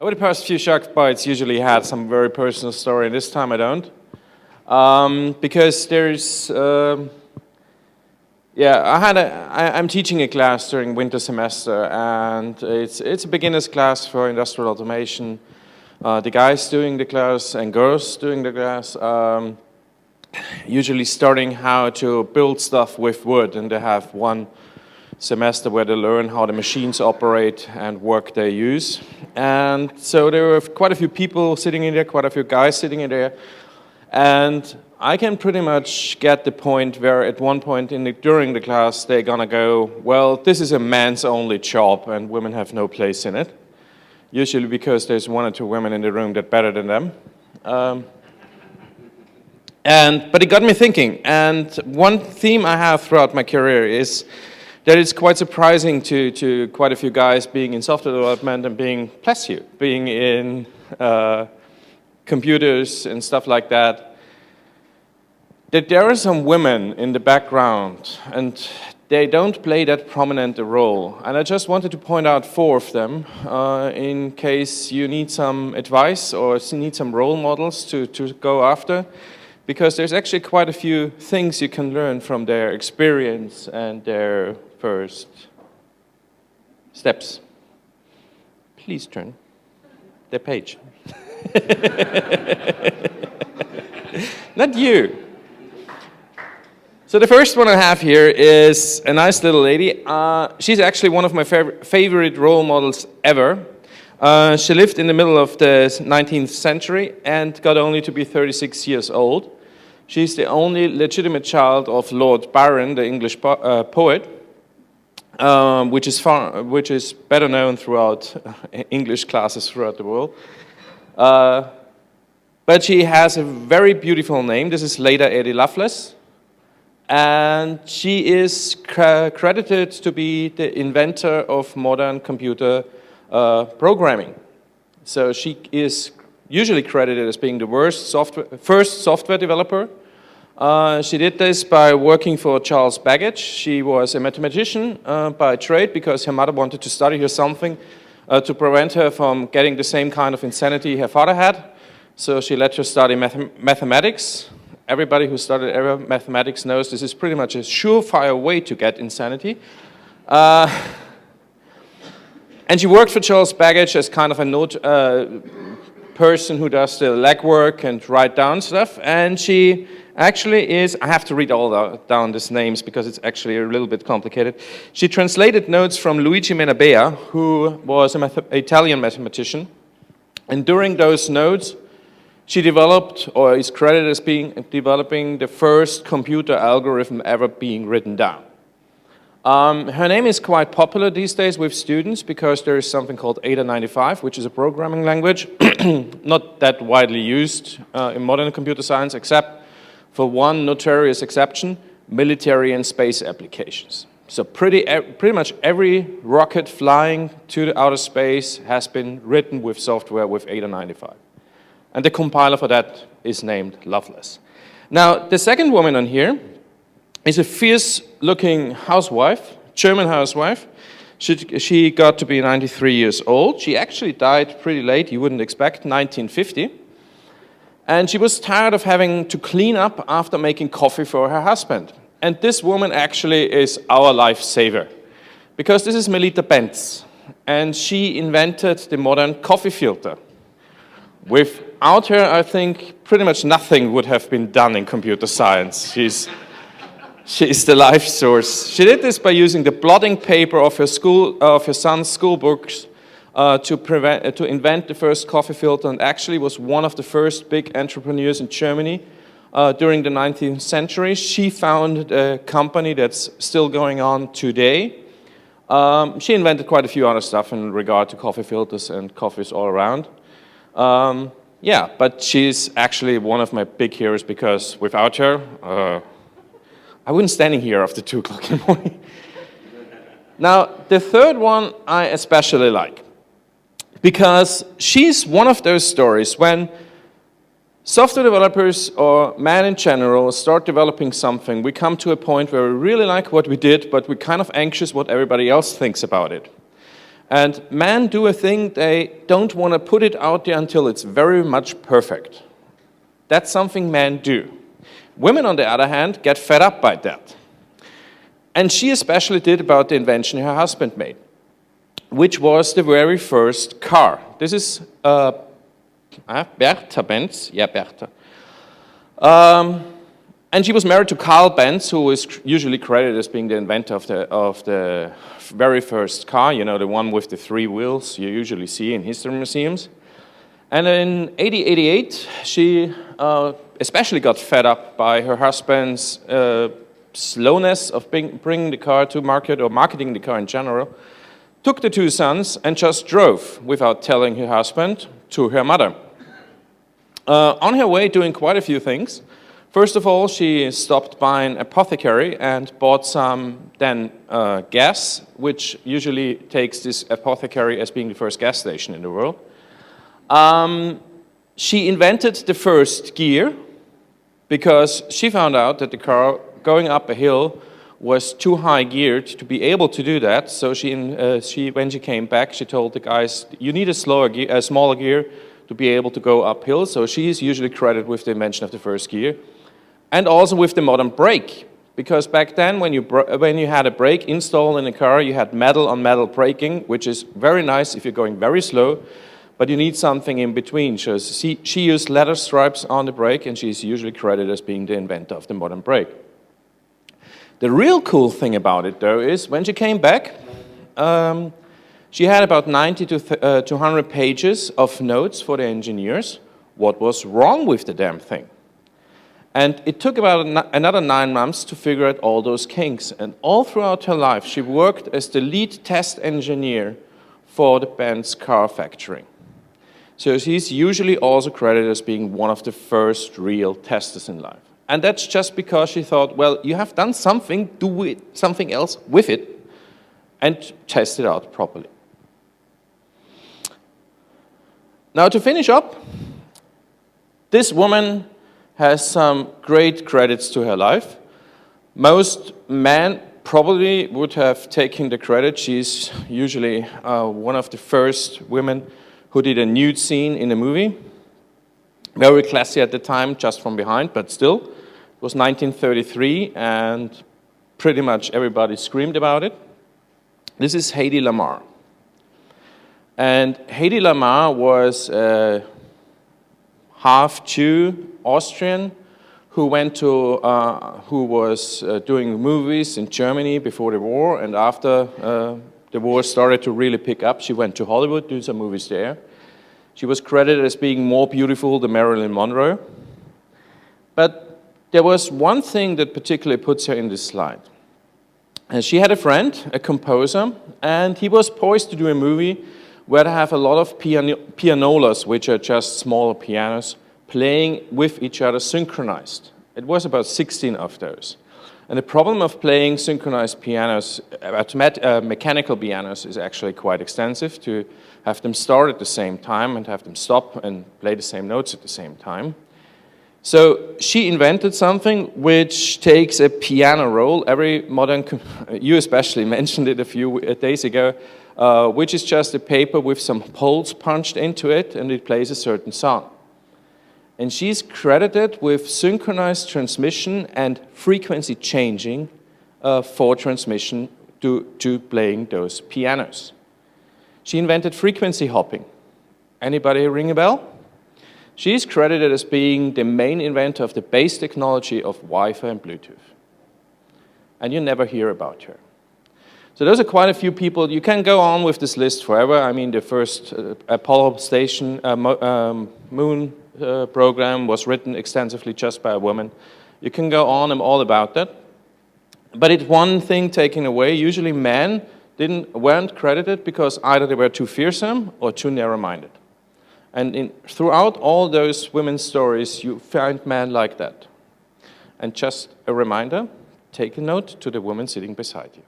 Over the past few SharkBytes usually had some very personal story, and this time I don't. Because there's, I'm teaching a class during winter semester, and it's a beginner's class for industrial automation. The guys doing the class and girls doing the class usually starting how to build stuff with wood, and they have one semester where they learn how the machines operate and work they use. And so there were quite a few people sitting in there, quite a few guys sitting in there, and I can pretty much get the point where at one point during the class they're gonna go, well, this is a man's only job and women have no place in it. Usually because there's one or two women in the room that are better than them. But it got me thinking, and one theme I have throughout my career is that it's quite surprising to quite a few guys being in software development and being in computers and stuff like that, that there are some women in the background and they don't play that prominent a role. And I just wanted to point out 4 of them in case you need some advice or need some role models to go after. Because there's actually quite a few things you can learn from their experience and their first steps. Please turn the page. Not you. So the first one I have here is a nice little lady. She's actually one of my favorite role models ever. She lived in the middle of the 19th century and got only to be 36 years old. She's the only legitimate child of Lord Byron, the English poet, which is better known throughout English classes throughout the world. But she has a very beautiful name. This is Leda Eddy Lovelace. And she is credited to be the inventor of modern computer programming. So she is usually credited as being the first software developer. She did this by working for Charles Babbage. She was a mathematician by trade because her mother wanted to study her something to prevent her from getting the same kind of insanity her father had. So she let her study mathematics. Everybody who studied mathematics knows this is pretty much a surefire way to get insanity. And she worked for Charles Babbage as kind of a person who does the legwork and write down stuff. And she actually is, I have to read all down these names because it's actually a little bit complicated. She translated notes from Luigi Menabrea, who was an Italian mathematician. And during those notes, she developed, or is credited as developing the first computer algorithm ever being written down. Her name is quite popular these days with students because there is something called Ada95, which is a programming language, not that widely used in modern computer science, except for one notorious exception, military and space applications. So pretty much every rocket flying to the outer space has been written with software with Ada95. And the compiler for that is named Lovelace. Now, the second woman on here is a fierce-looking housewife, German housewife. She got to be 93 years old. She actually died pretty late, you wouldn't expect, 1950. And she was tired of having to clean up after making coffee for her husband. And this woman actually is our lifesaver, because this is Melita Benz, and she invented the modern coffee filter. Without her, I think pretty much nothing would have been done in computer science. She's the life source. She did this by using the blotting paper of her son's school books to invent the first coffee filter, and actually was one of the first big entrepreneurs in Germany during the 19th century. She founded a company that's still going on today. She invented quite a few other stuff in regard to coffee filters and coffees all around. But she's actually one of my big heroes because without her, I wouldn't standing here after 2 o'clock in the morning. Now, the third one I especially like, because she's one of those stories when software developers or men in general start developing something, we come to a point where we really like what we did, but we're kind of anxious what everybody else thinks about it. And men do a thing, they don't want to put it out there until it's very much perfect. That's something men do. Women, on the other hand, get fed up by that. And she especially did about the invention her husband made, which was the very first car. This is Bertha Benz. Yeah, Bertha. And she was married to Carl Benz, who is usually credited as being the inventor of the very first car, you know, the one with the 3 wheels you usually see in history museums. And in 1888, she especially got fed up by her husband's slowness of bringing the car to market, or marketing the car in general, took the 2 sons and just drove without telling her husband to her mother. On her way, doing quite a few things. First of all, she stopped by an apothecary and bought some gas, which usually takes this apothecary as being the first gas station in the world. She invented the first gear because she found out that the car going up a hill was too high geared to be able to do that. So when she came back, she told the guys, you need a smaller gear to be able to go uphill. So she is usually credited with the invention of the first gear. And also with the modern brake, because back then when you had a brake installed in a car, you had metal-on-metal braking, which is very nice if you're going very slow, but you need something in between. So she used leather stripes on the brake, and she's usually credited as being the inventor of the modern brake. The real cool thing about it, though, is when she came back, she had about 90 to 200 pages of notes for the engineers, what was wrong with the damn thing. And it took about another 9 months to figure out all those kinks. And all throughout her life, she worked as the lead test engineer for the Benz car factory. So she's usually also credited as being one of the first real testers in life. And that's just because she thought, well, you have done something, do something else with it, and test it out properly. Now to finish up, this woman has some great credits to her life. Most men probably would have taken the credit. She's usually one of the first women who did a nude scene in a movie. Very classy at the time, just from behind, but still. It was 1933, and pretty much everybody screamed about it. This is Hedy Lamarr. And Hedy Lamarr was half Jew, Austrian, who was doing movies in Germany before the war, and after the war started to really pick up, she went to Hollywood, do some movies there. She was credited as being more beautiful than Marilyn Monroe. But there was one thing that particularly puts her in this slide. And she had a friend, a composer, and he was poised to do a movie where they have a lot of pianolas, which are just smaller pianos, playing with each other synchronized. It was about 16 of those. And the problem of playing synchronized pianos, mechanical pianos, is actually quite extensive, to have them start at the same time and have them stop and play the same notes at the same time. So she invented something which takes a piano roll. Every modern, you especially mentioned it a few days ago, which is just a paper with some holes punched into it, and it plays a certain song. And she's credited with synchronized transmission and frequency changing for transmission to playing those pianos. She invented frequency hopping. Anybody ring a bell? She's credited as being the main inventor of the base technology of Wi-Fi and Bluetooth. And you never hear about her. So those are quite a few people. You can go on with this list forever. I mean, the first Apollo station moon program was written extensively just by a woman. You can go on and all about that. But it's one thing taken away. Usually men weren't credited because either they were too fearsome or too narrow-minded. And throughout all those women's stories, you find men like that. And just a reminder, take a note to the woman sitting beside you.